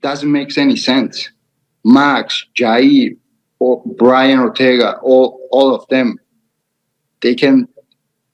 it doesn't make any sense. Max, Jair, or Brian Ortega, all of them, they can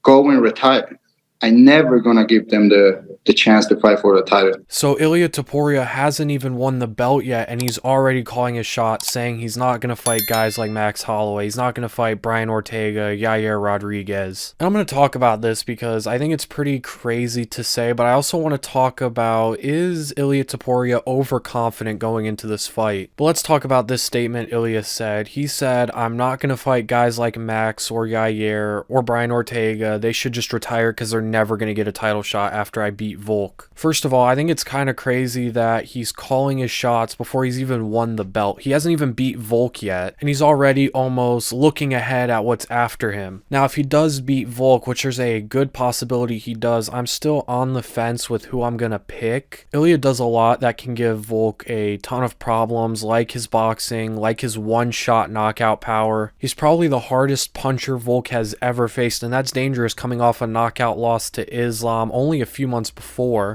go and retire. I'm never going to give them the chance to fight for the title. So Ilia Topuria hasn't even won the belt yet, and he's already calling his shot, saying he's not going to fight guys like Max Holloway. He's not going to fight Brian Ortega, Yair Rodriguez. And I'm going to talk about this because I think it's pretty crazy to say, but I also want to talk about, is Ilia Topuria overconfident going into this fight? But let's talk about this statement Ilia said. He said, I'm not going to fight guys like Max or Yair or Brian Ortega. They should just retire because they're never going to get a title shot after I beat Volk. First of all, I think it's kind of crazy that he's calling his shots before he's even won the belt. He hasn't even beat Volk yet, and he's already almost looking ahead at what's after him. Now, if he does beat Volk, which there's a good possibility he does, I'm still on the fence with who I'm going to pick. Ilia does a lot that can give Volk a ton of problems, like his boxing, like his one-shot knockout power. He's probably the hardest puncher Volk has ever faced, and that's dangerous coming off a knockout loss to Islam only a few months before.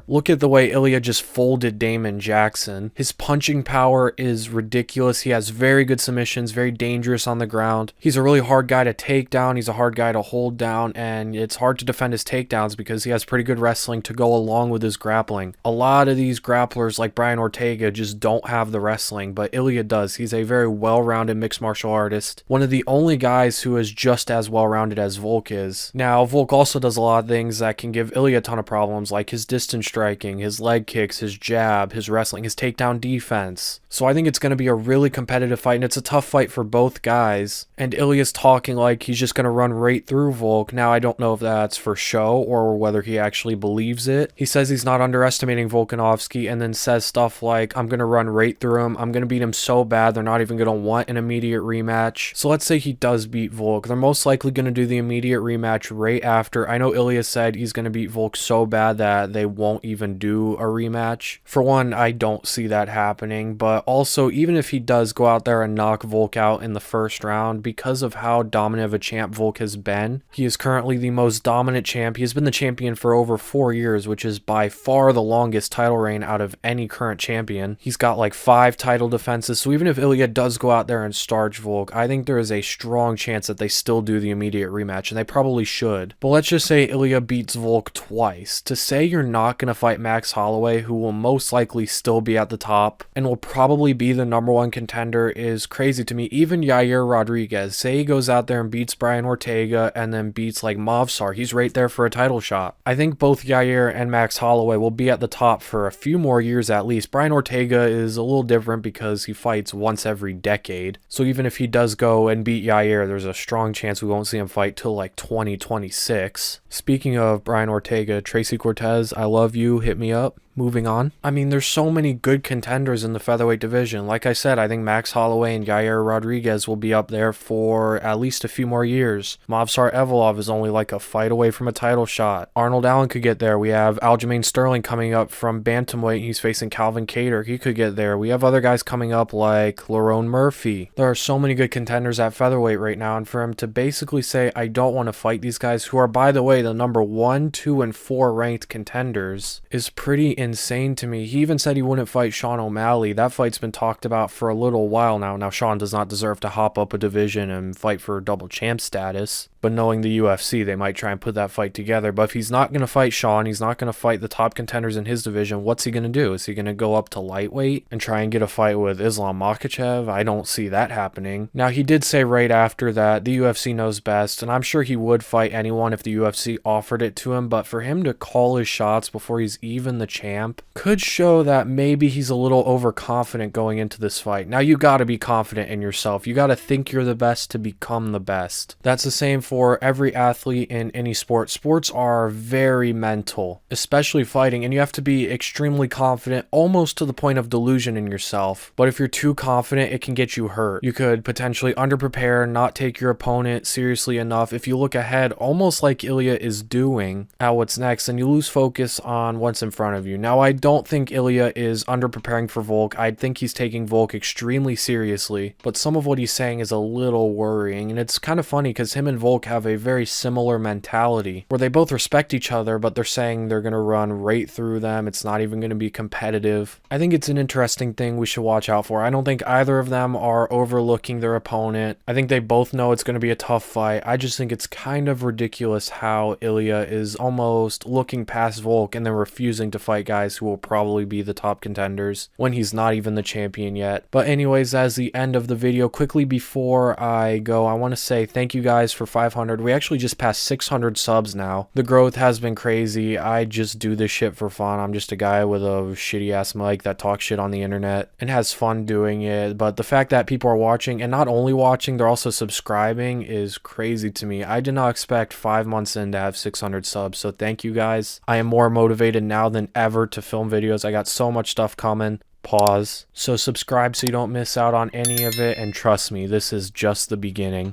Look at the way Ilia just folded Damon Jackson. His punching power is ridiculous. He has very good submissions, very dangerous on the ground. He's a really hard guy to take down. He's a hard guy to hold down, and it's hard to defend his takedowns because he has pretty good wrestling to go along with his grappling. A lot of these grapplers like Brian Ortega just don't have the wrestling, but Ilia does. He's a very well-rounded mixed martial artist. One of the only guys who is just as well-rounded as Volk is. Now, Volk also does a lot of things that can give Ilia a ton of problems, like his distance striking, his leg kicks, his jab, his wrestling, his takedown defense. So I think it's going to be a really competitive fight, and it's a tough fight for both guys. And Ilia's talking like he's just going to run right through Volk. Now, I don't know if that's for show or whether he actually believes it. He says he's not underestimating Volkanovski, and then says stuff like, I'm going to run right through him. I'm going to beat him so bad they're not even going to want an immediate rematch. So let's say he does beat Volk. They're most likely going to do the immediate rematch right after. I know Ilia said he's going to beat Volk so bad that they won't even do a rematch. For one, I don't see that happening, but also, even if he does go out there and knock Volk out in the first round, because of how dominant of a champ Volk has been, he is currently the most dominant champ. He has been the champion for over 4 years, which is by far the longest title reign out of any current champion. He's got like 5 title defenses, so even if Ilia does go out there and starch Volk, I think there is a strong chance that they still do the immediate rematch, and they probably should. But let's just say Ilia beats Volk twice. To say you're not going to fight Max Holloway, who will most likely still be at the top and will probably be the #1 contender, is crazy to me. Even Yair Rodriguez, say he goes out there and beats Brian Ortega and then beats like Movsar, he's right there for a title shot. I think both Yair and Max Holloway will be at the top for a few more years at least. Brian Ortega is a little different because he fights once every decade, so even if he does go and beat Yair, there's a strong chance we won't see him fight till like 2026. Speaking of Brian Ortega, Tracy Cortez, I love you, hit me up. Moving on. I mean, there's so many good contenders in the featherweight division. Like I said, I think Max Holloway and Yair Rodriguez will be up there for at least a few more years. Movsar Evloev is only like a fight away from a title shot. Arnold Allen could get there. We have Aljamain Sterling coming up from bantamweight. He's facing Calvin Kattar. He could get there. We have other guys coming up like Lerone Murphy. There are so many good contenders at featherweight right now, and for him to basically say, I don't want to fight these guys, who are, by the way, the number 1, 2, and 4 ranked contenders, is pretty insane to me. He even said he wouldn't fight Sean O'Malley. That fight's been talked about for a little while now. Now, Sean does not deserve to hop up a division and fight for double champ status, but knowing the UFC, they might try and put that fight together. But if he's not going to fight Sean, he's not going to fight the top contenders in his division, what's he going to do? Is he going to go up to lightweight and try and get a fight with Islam Makhachev? I don't see that happening. Now, he did say right after that the UFC knows best, and I'm sure he would fight anyone if the UFC offered it to him, but for him to call his shots before he's even the champ could show that maybe he's a little overconfident going into this fight. Now, you got to be confident in yourself. You got to think you're the best to become the best. That's the same for every athlete in any sport. Sports are very mental, especially fighting, and you have to be extremely confident, almost to the point of delusion in yourself. But if you're too confident, it can get you hurt. You could potentially underprepare, not take your opponent seriously enough. If you look ahead, almost like Ilia is doing at what's next, and you lose focus on what's in front of you. Now, I don't think Ilia is underpreparing for Volk. I think he's taking Volk extremely seriously, but some of what he's saying is a little worrying, and it's kind of funny because him and Volk Volk have a very similar mentality where they both respect each other, but they're saying they're going to run right through them. It's not even going to be competitive. I think it's an interesting thing we should watch out for. I don't think either of them are overlooking their opponent. I think they both know it's going to be a tough fight. I just think it's kind of ridiculous how Ilia is almost looking past Volk and then refusing to fight guys who will probably be the top contenders when he's not even the champion yet. But anyways, that's the end of the video. Quickly before I go, I want to say thank you guys for 500. We actually just passed 600 subs now. The growth has been crazy. I just do this shit for fun. I'm just a guy with a shitty ass mic that talks shit on the internet and has fun doing it. But the fact that people are watching, and not only watching, they're also subscribing, is crazy to me. I did not expect 5 months in to have 600 subs, so thank you guys. I am more motivated now than ever to film videos. I got so much stuff coming. Pause. So subscribe so you don't miss out on any of it, and trust me, this is just the beginning.